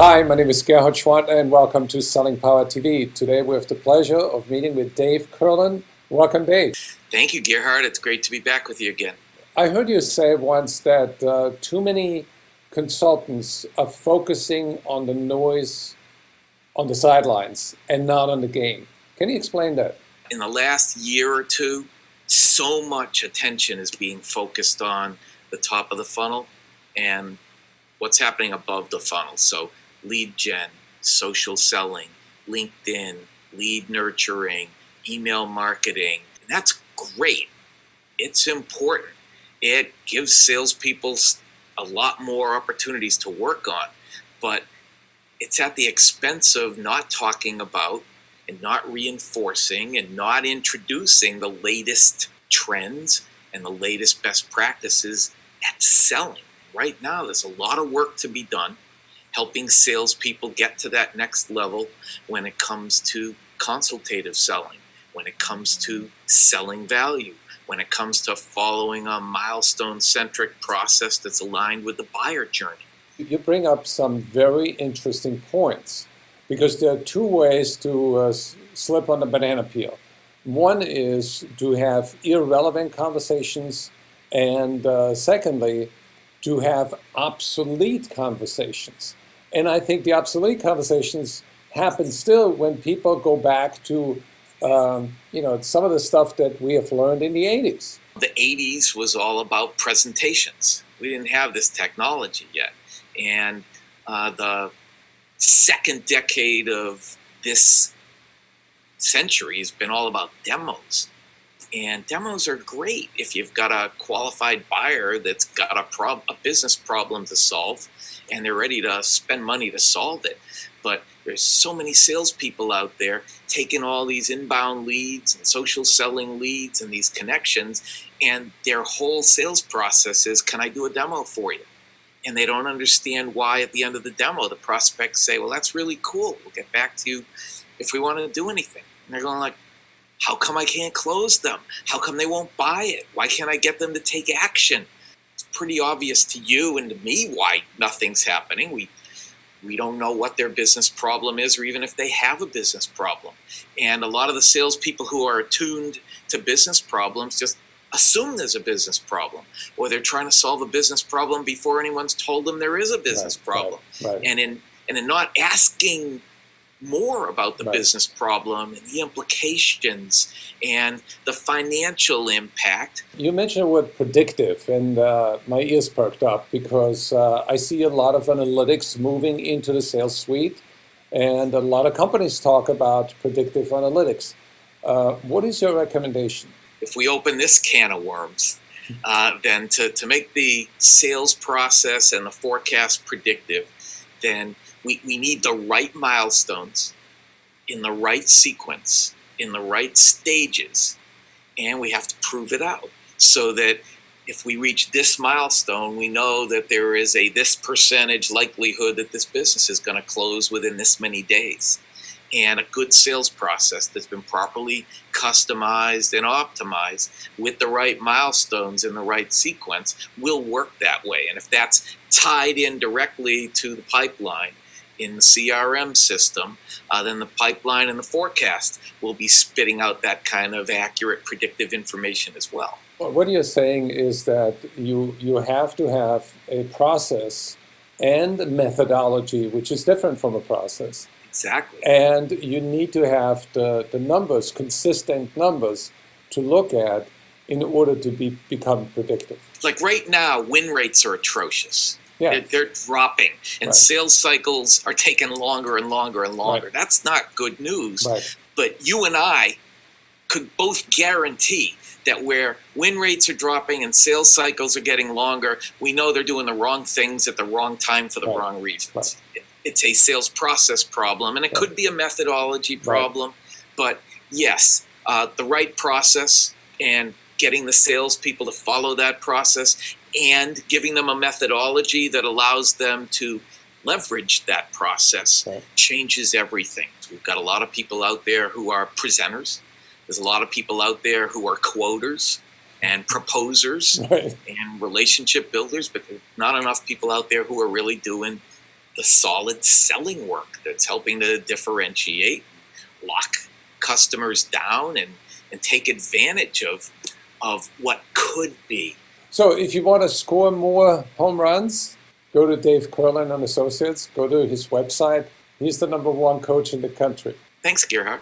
Hi, my name is Gerhard Schwant and welcome to Selling Power TV. Today we have the pleasure of meeting with Dave Curlin. Welcome, Dave. Thank you, Gerhard. It's great to be back with you again. I heard you say once that too many consultants are focusing on the noise on the sidelines and not on the game. Can you explain that? In the last year or two, so much attention is being focused on the top of the funnel and what's happening above the funnel. So lead gen, social selling, LinkedIn, lead nurturing, email marketing. And that's great. It's important. It gives salespeople a lot more opportunities to work on, but it's at the expense of not talking about and not reinforcing and not introducing the latest trends and the latest best practices at selling. Right now, there's a lot of work to be done helping salespeople get to that next level when it comes to consultative selling, when it comes to selling value, when it comes to following a milestone-centric process that's aligned with the buyer journey. You bring up some very interesting points because there are two ways to slip on the banana peel. One is to have irrelevant conversations, and secondly, to have obsolete conversations. And I think the obsolete conversations happen still when people go back to some of the stuff that we have learned in the 80s. The 80s was all about presentations. We didn't have this technology yet. And the second decade of this century has been all about demos. And demos are great if you've got a qualified buyer that's got a business problem to solve and they're ready to spend money to solve it. But there's so many salespeople out there taking all these inbound leads and social selling leads and these connections, and their whole sales process is, can I do a demo for you? And they don't understand why at the end of the demo, the prospects say, well, that's really cool. We'll get back to you if we want to do anything. And they're going like, how come I can't close them? How come they won't buy it? Why can't I get them to take action? It's pretty obvious to you and to me why nothing's happening. We don't know what their business problem is or even if they have a business problem. And a lot of the salespeople who are attuned to business problems just assume there's a business problem, or they're trying to solve a business problem before anyone's told them there is a business problem. Right. And in not asking more about the business problem and the implications and the financial impact. You mentioned the word predictive, and my ears perked up because I see a lot of analytics moving into the sales suite, and a lot of companies talk about predictive analytics. What is your recommendation? If we open this can of worms, then to make the sales process and the forecast predictive, then we need the right milestones in the right sequence, in the right stages, and we have to prove it out so that if we reach this milestone, we know that there is this percentage likelihood that this business is going to close within this many days. And a good sales process that's been properly customized and optimized with the right milestones in the right sequence will work that way. And if that's tied in directly to the pipeline in the CRM system, then the pipeline and the forecast will be spitting out that kind of accurate predictive information as well. Well, what you're saying is that you have to have a process and a methodology, which is different from a process. Exactly. And you need to have the numbers, consistent numbers, to look at in order to become predictive. Like right now, win rates are atrocious. Yeah. They're dropping, and sales cycles are taking longer and longer and longer. Right. That's not good news. Right. But you and I could both guarantee that where win rates are dropping and sales cycles are getting longer, we know they're doing the wrong things at the wrong time for the wrong reasons. Right. It's a sales process problem, and it could be a methodology problem. But yes, the right process and getting the salespeople to follow that process and giving them a methodology that allows them to leverage that process changes everything. We've got a lot of people out there who are presenters. There's a lot of people out there who are quoters and proposers and relationship builders, but there's not enough people out there who are really doing the solid selling work that's helping to differentiate, lock customers down, and take advantage of what could be. So if you want to score more home runs, go to Dave Curlin and Associates, go to his website. He's the #1 coach in the country. Thanks, Gerhard.